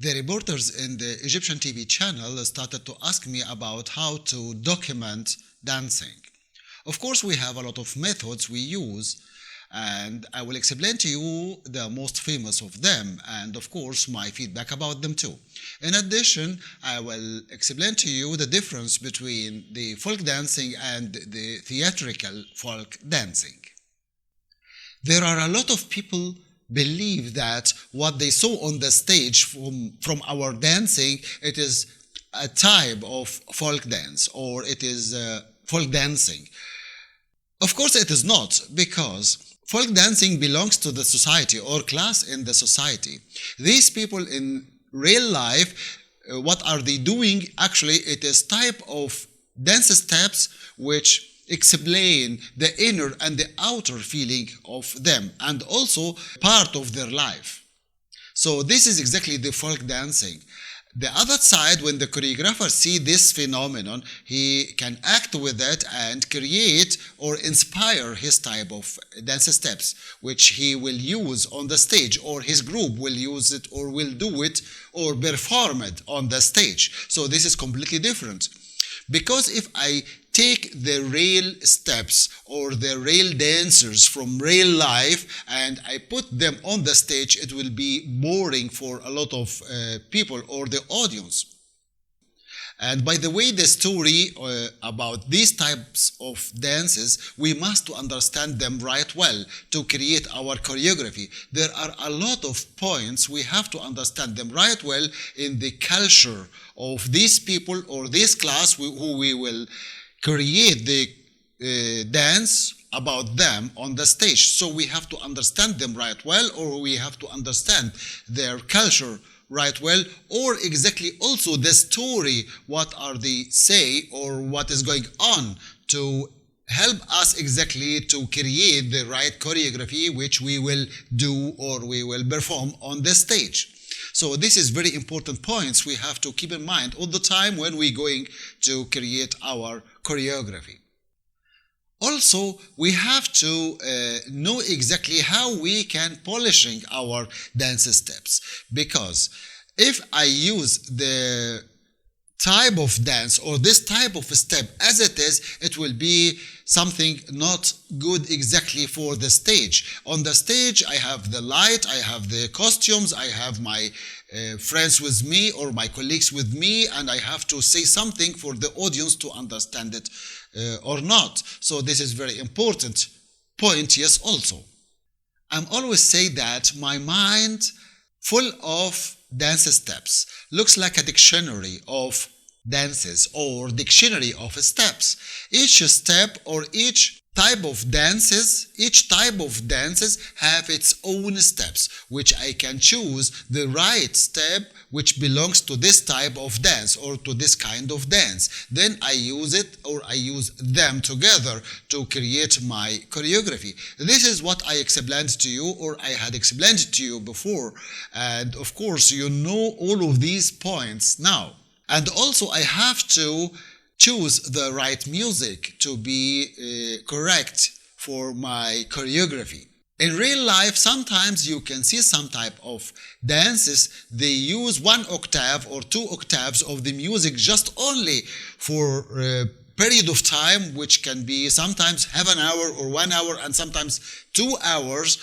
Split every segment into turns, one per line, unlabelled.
The reporters in the Egyptian TV channel started to ask me about how to document dancing. Of course, we have a lot of methods we use, and I will explain to you the most famous of them, and of course, my feedback about them too. In addition, I will explain to you the difference between the folk dancing and the theatrical folk dancing. There are a lot of people believe that what they saw on the stage from our dancing, it is a type of folk dance, or it is folk dancing. Of course it is not, because folk dancing belongs to the society or class in the society. These people in real life, what are they doing? Actually, it is type of dance steps which explain the inner and the outer feeling of them, and also part of their life. So this is exactly the folk dancing. The other side, when the choreographer sees this phenomenon, he can act with it and create or inspire his type of dance steps, which he will use on the stage, or his group will use it or will do it or perform it on the stage. So this is completely different. Because if I take the real steps or the real dancers from real life and I put them on the stage, it will be boring for a lot of people or the audience. And by the way, the story about these types of dances, we must understand them right well to create our choreography. There are a lot of points we have to understand them right well in the culture of these people or this class who we will create the dance about them on the stage. So we have to understand them right well, or we have to understand their culture right well, or exactly also the story, what are they say or what is going on, to help us exactly to create the right choreography which we will do or we will perform on the stage. So this is very important points we have to keep in mind all the time when we're going to create our choreography. Also, we have to know exactly how we can polishing our dance steps, because if I use the type of dance or this type of step as it is, it will be something not good exactly for the stage. On the stage, I have the light, I have the costumes, I have my friends with me or my colleagues with me, and I have to say something for the audience to understand it or not. So this is very important point, yes, also. I'm always say that my mind full of dance steps looks like a dictionary of dances or dictionary of steps. Each step or each type of dances have its own steps, which I can choose the right step which belongs to this type of dance or to this kind of dance. Then I use it or I use them together to create my choreography. This is what I explained to you, or I had explained to you before, and of course you know all of these points now. And also I have to choose the right music to be correct for my choreography. In real life, sometimes you can see some type of dances, they use 1 octave or 2 octaves of the music just only for a period of time, which can be sometimes half an hour or 1 hour and sometimes 2 hours,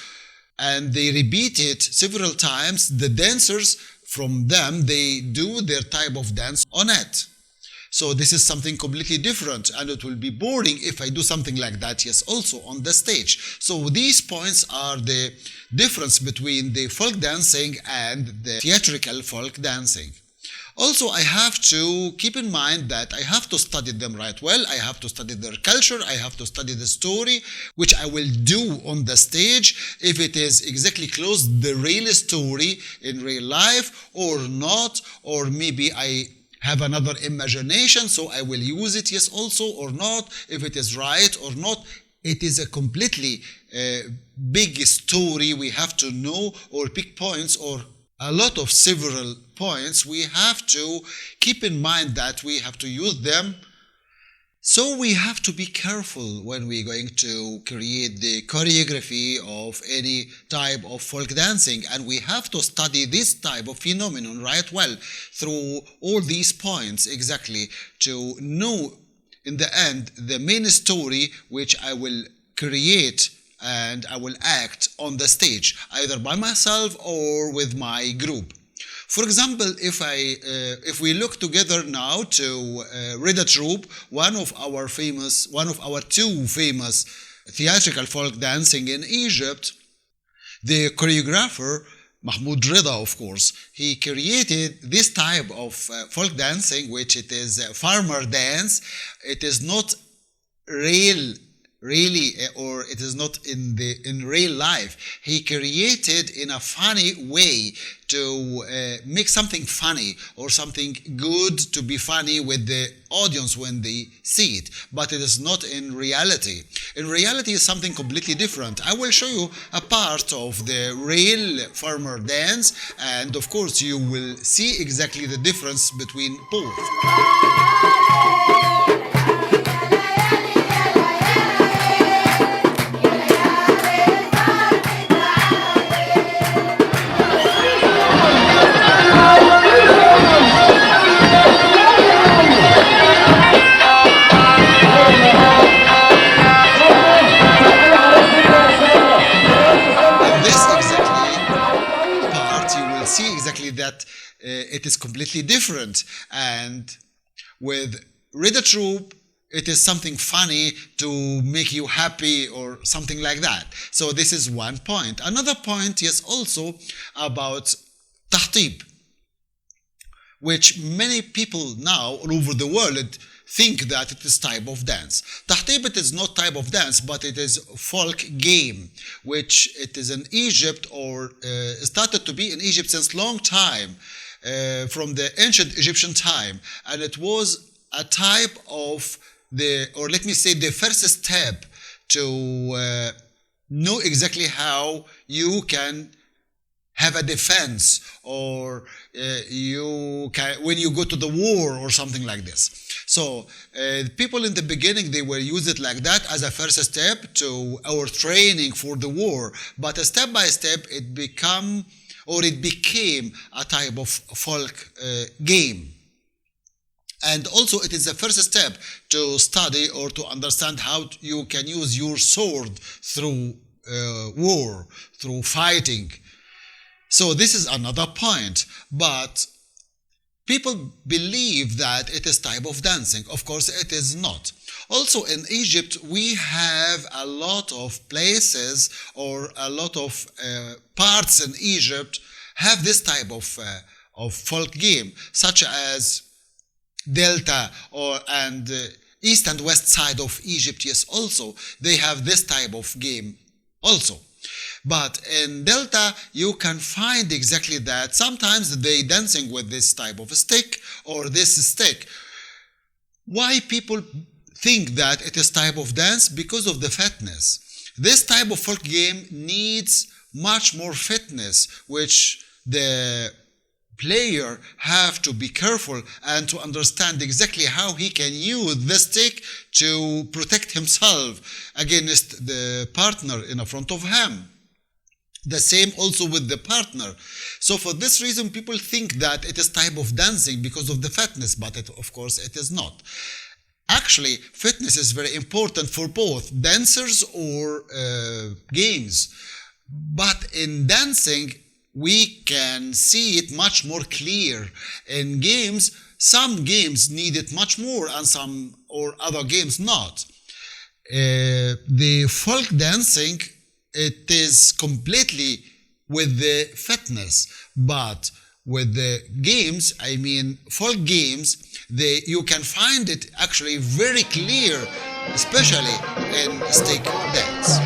and they repeat it several times. The dancers from them, they do their type of dance on it. So this is something completely different, and it will be boring if I do something like that, yes, also on the stage. So these points are the difference between the folk dancing and the theatrical folk dancing. Also, I have to keep in mind that I have to study them right well. I have to study their culture. I have to study the story, which I will do on the stage, if it is exactly close to the real story in real life or not, or maybe I have another imagination, so I will use it, yes, also, or not, if it is right or not. It is a completely big story we have to know, or big points, or a lot of several points we have to keep in mind that we have to use them So we have to be careful when we're going to create the choreography of any type of folk dancing, and we have to study this type of phenomenon right well through all these points exactly to know in the end the main story which I will create and I will act on the stage either by myself or with my group. For example, if we look together now to Rida Troupe, one of our two famous theatrical folk dancing in Egypt, the choreographer Mahmoud Rida, of course, he created this type of folk dancing, which it is a farmer dance. It is not real really or it is not in real life. He created in a funny way to make something funny or something good to be funny with the audience when they see it, but it is not in reality. In reality is something completely different. I will show you a part of the real farmer dance, and of course you will see exactly the difference between both. That it is completely different, and with Rida Troupe it is something funny to make you happy or something like that. So this is one point. Another point is also about tahtib, which many people now all over the world think that it is type of dance. Tahtib, it is not type of dance, but it is folk game, which it is in Egypt or started to be in Egypt since long time, from the ancient Egyptian time. And it was a type of let me say the first step to know exactly how you can have a defense or when you go to the war or something like this. So people in the beginning, they will use it like that as a first step to our training for the war, but step by step it became a type of folk game. And also it is the first step to study or to understand how you can use your sword through war, through fighting. So this is another point, but people believe that it is type of dancing. Of course, it is not. Also in Egypt, we have a lot of places or a lot of parts in Egypt have this type of folk game, such as Delta and east and west side of Egypt. Yes, also they have this type of game also. But in Delta, you can find exactly that. Sometimes they dancing with this type of stick or this stick. Why people think that it is type of dance? Because of the fitness. This type of folk game needs much more fitness, which the player have to be careful and to understand exactly how he can use the stick to protect himself against the partner in front of him. The same also with the partner. So for this reason, people think that it is type of dancing because of the fitness, but of course it is not. Actually, fitness is very important for both dancers or games. But in dancing, we can see it much more clear. In games, some games need it much more and some or other games not. The folk dancing, it is completely with the fitness, but with the games, I mean folk games, you can find it actually very clear, especially in stick dance.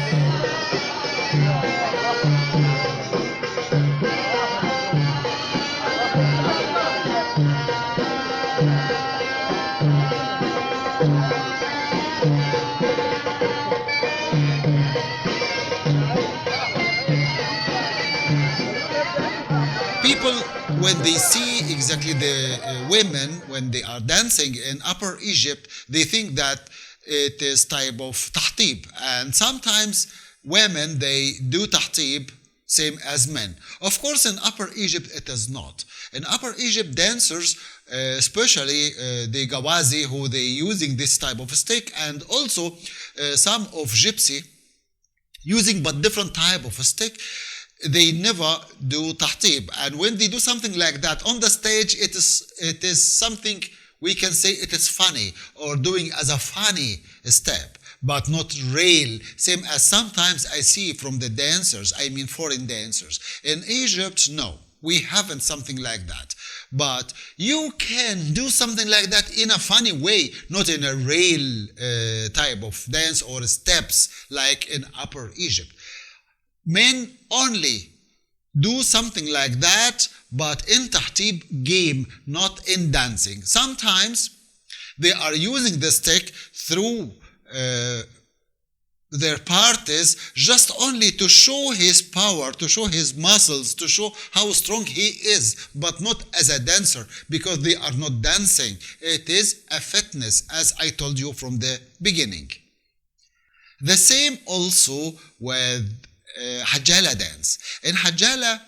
People, when they see exactly the women when they are dancing in Upper Egypt, they think that it is type of tahtib, and sometimes women they do tahtib same as men. Of course, in Upper Egypt it is not. In Upper Egypt, dancers, especially the Gawazi, who they using this type of stick, and also some of gypsy using but different type of a stick, they never do tahtib. And when they do something like that on the stage, it is something we can say it is funny, or doing as a funny step, but not real, same as sometimes I see from the dancers, I mean foreign dancers. In Egypt, no, we haven't something like that. But you can do something like that in a funny way, not in a real type of dance or steps like in Upper Egypt. Men only do something like that, but in tahtib game, not in dancing. Sometimes they are using the stick through their parties just only to show his power, to show his muscles, to show how strong he is, but not as a dancer, because they are not dancing. It is a fitness, as I told you from the beginning. The same also with Hadjjala dance. In Hadjjala,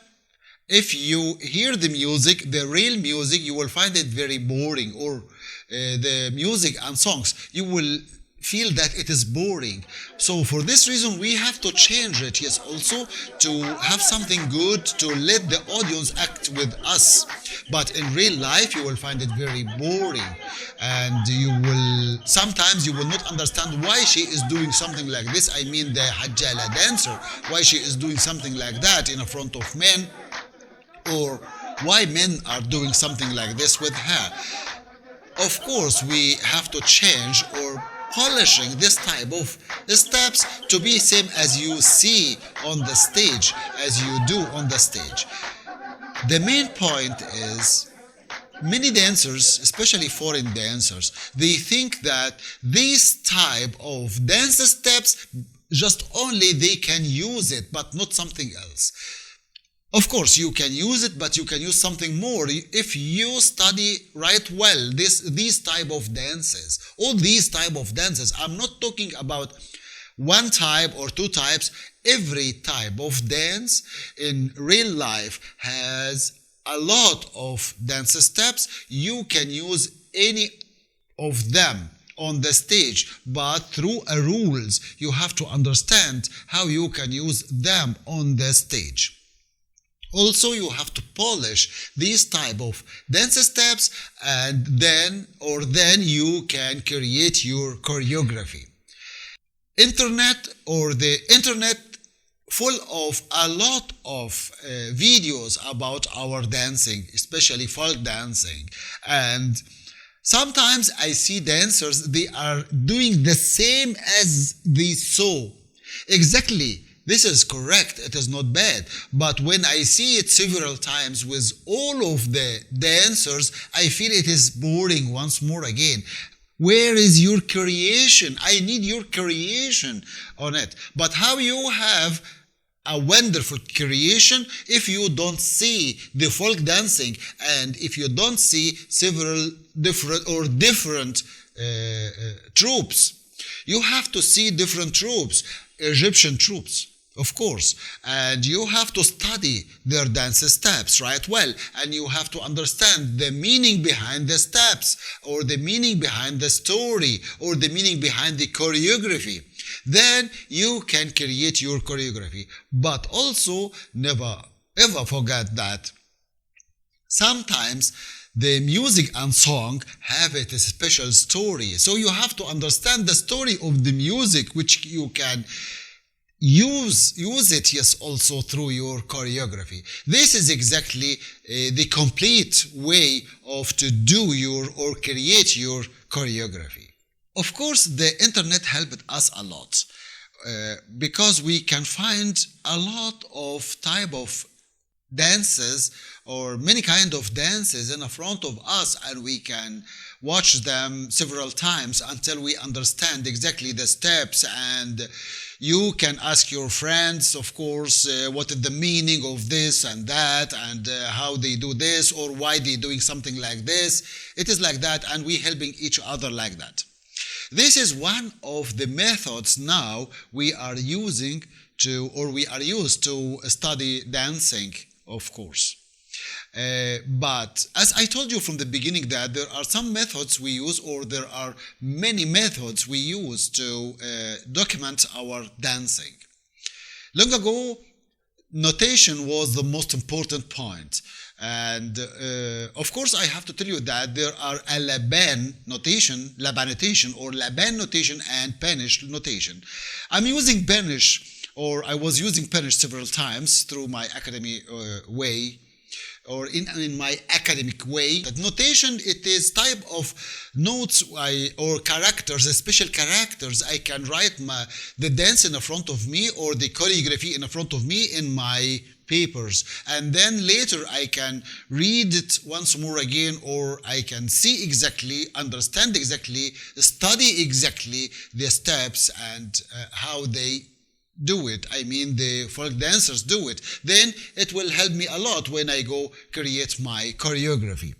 if you hear the music, the real music, you will find it very boring, or the music and songs, you will feel that it is boring. So for this reason, we have to change it, yes, also to have something good, to let the audience act with us. But in real life, you will find it very boring, and sometimes you will not understand why she is doing something like this. I mean the Hadjjala dancer, why she is doing something like that in front of men, or why men are doing something like this with her. Of course, we have to change or polishing this type of steps to be same as you see on the stage, as you do on the stage. The main point is, many dancers, especially foreign dancers, they think that this type of dance steps just only they can use it, but not something else. Of course, you can use it, but you can use something more if you study right well these type of dances. All these type of dances, I'm not talking about one type or two types. Every type of dance in real life has a lot of dance steps. You can use any of them on the stage, but through a rules. You have to understand how you can use them on the stage. Also, you have to polish these type of dance steps, and then you can create your choreography. The internet full of a lot of videos about our dancing, especially folk dancing, and sometimes I see dancers, they are doing the same as they saw. Exactly. This is correct, it is not bad, but when I see it several times with all of the dancers, I feel it is boring once more again. Where is your creation? I need your creation on it. But how you have a wonderful creation if you don't see the folk dancing, and if you don't see several different troops? You have to see different troops, Egyptian troops, of course, and you have to study their dance steps right well, and you have to understand the meaning behind the steps, or the meaning behind the story, or the meaning behind the choreography. Then you can create your choreography. But also, never ever forget that sometimes the music and song have a special story. So you have to understand the story of the music, which you can use it, yes, also through your choreography. This is exactly the complete way of to do your or create your choreography. Of course, the internet helped us a lot because we can find a lot of type of dances or many kind of dances in front of us, and we can watch them several times until we understand exactly the steps. And you can ask your friends, of course, what is the meaning of this and that, and how how they do this or why they're doing something like this. It is like that, and we helping each other like that. This is one of the methods now we are using to, or we are used to study dancing, of course. But as I told you from the beginning that there are some methods we use, or there are many methods we use to document our dancing. Long ago, notation was the most important point. And of course, I have to tell you that there are a Laban notation, or Laban notation and Panish notation. I'm using Panish, or I was using Panish several times through my academy way, or in my academic way. That notation, it is type of notes or characters, special characters. I can write the dance in front of me or the choreography in front of me in my papers, and then later I can read it once more again, or I can see exactly, understand exactly, study exactly the steps and how they do it. I mean, the folk dancers do it. Then it will help me a lot when I go create my choreography.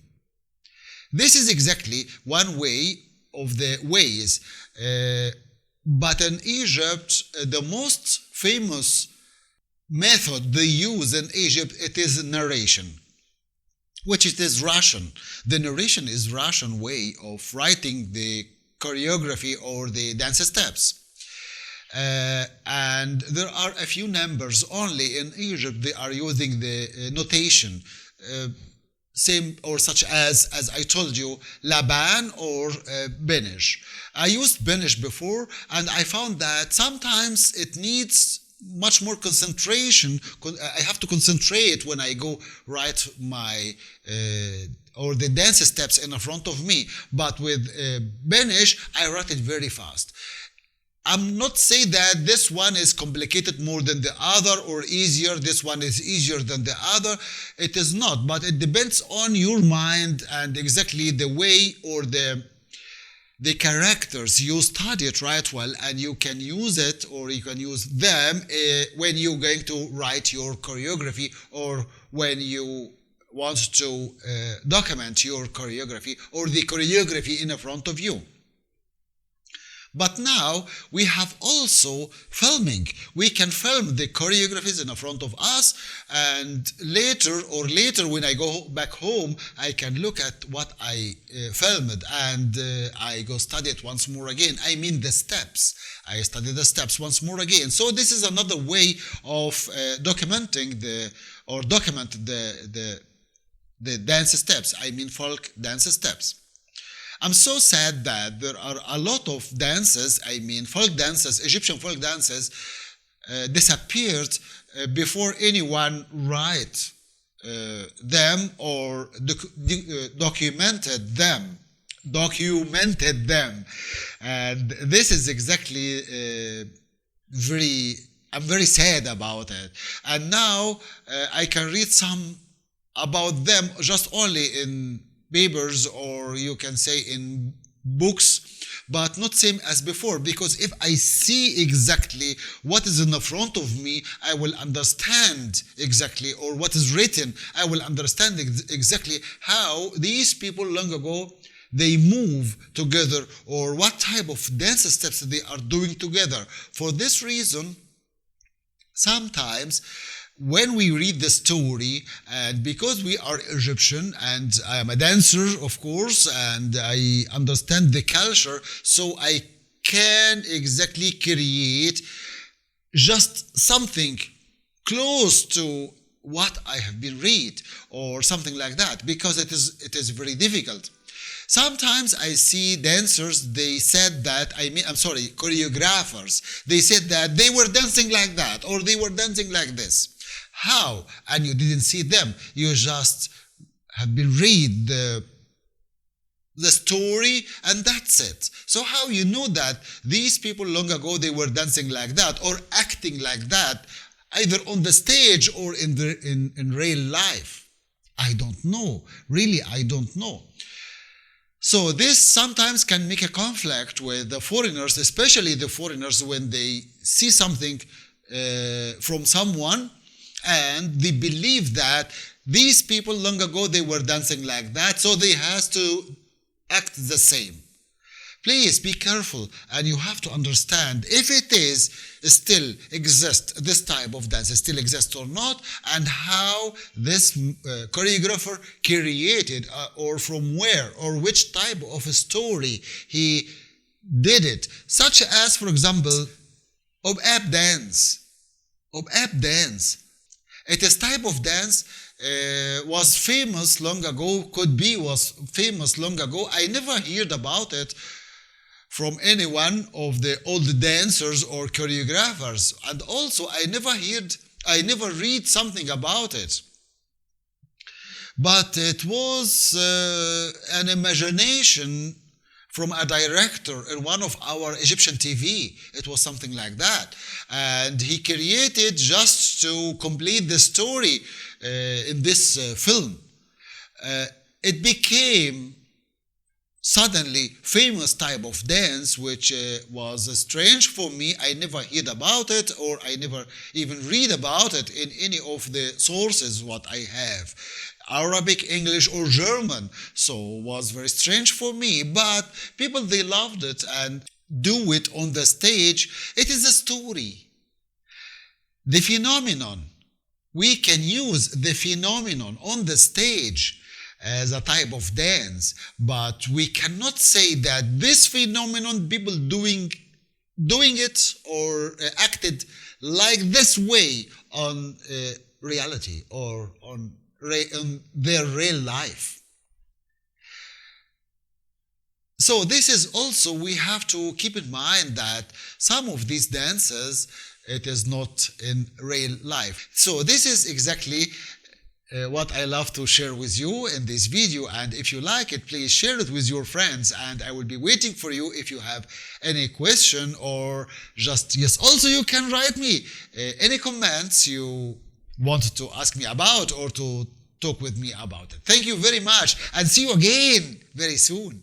This is exactly one way of the ways. But in Egypt, the most famous method they use in Egypt, it is narration, which it is Russian. The narration is Russian way of writing the choreography or the dance steps. And there are a few numbers only in Egypt they are using the notation, same or such as I told you, Laban or Benish. I used Benish before, and I found that sometimes it needs much more concentration. I have to concentrate when I go write my or the dance steps in front of me. But with Benish, I write it very fast. I'm not saying that this one is complicated more than the other or easier, this one is easier than the other. It is not, but it depends on your mind and exactly the way or the characters you study it right well, and you can use it or you can use them when you're going to write your choreography or when you want to document your choreography or the choreography in front of you. But now we have also filming. We can film the choreographies in front of us, and later when I go back home, I can look at what I filmed and I go study it once more again. I mean the steps. I study the steps once more again. So this is another way of documenting the dance steps. I mean folk dance steps. I'm so sad that there are a lot of dances, I mean folk dances, Egyptian folk dances, disappeared before anyone write them or documented them. And this is exactly I'm very sad about it. And now I can read some about them just only in papers, or you can say in books, but not same as before, because if I see exactly what is in the front of me, I will understand exactly, or what is written, I will understand exactly how these people long ago they move together, or what type of dance steps they are doing together. For this reason, sometimes when we read the story, and because we are Egyptian and I am a dancer, of course, and I understand the culture, so I can exactly create just something close to what I have been read, or something like that, because it is very difficult. Sometimes I see dancers, they said that, choreographers, they said that they were dancing like that, or they were dancing like this. How? And you didn't see them. You just have been read the story, and that's it. So how you know that these people long ago they were dancing like that or acting like that, either on the stage or in real life? I don't know. Really, I don't know. So this sometimes can make a conflict with the foreigners, especially the foreigners when they see something from someone, and they believe that These people long ago, they were dancing like that, so they has to act the same. Please be careful, and you have to understand if it is still exist, this type of dance still exists or not, and how this choreographer created or from where or which type of a story he did it. Such as, for example, ob-ab dance. Ob-ab dance. It is type of dance was famous long ago, was famous long ago. I never heard about it from any one of the old dancers or choreographers, and also I never read something about it. But it was an imagination from a director in one of our Egyptian TV. It was something like that, and he created just to complete the story in this film. It became suddenly famous type of dance, which was strange for me. I never heard about it, or I never even read about it in any of the sources what I have, Arabic, English, or German. So was very strange for me, but people, they loved it and do it on the stage. It is a story. The phenomenon, we can use the phenomenon on the stage as a type of dance, but we cannot say that this phenomenon, people doing it or acted like this way on reality or on their real life. So this is also, we have to keep in mind that some of these dances, it is not in real life. So this is exactly what I love to share with you in this video, and if you like it, please share it with your friends, and I will be waiting for you if you have any question or just yes. Also, you can write me any comments you wanted to ask me about or to talk with me about it. Thank you very much, and see you again very soon.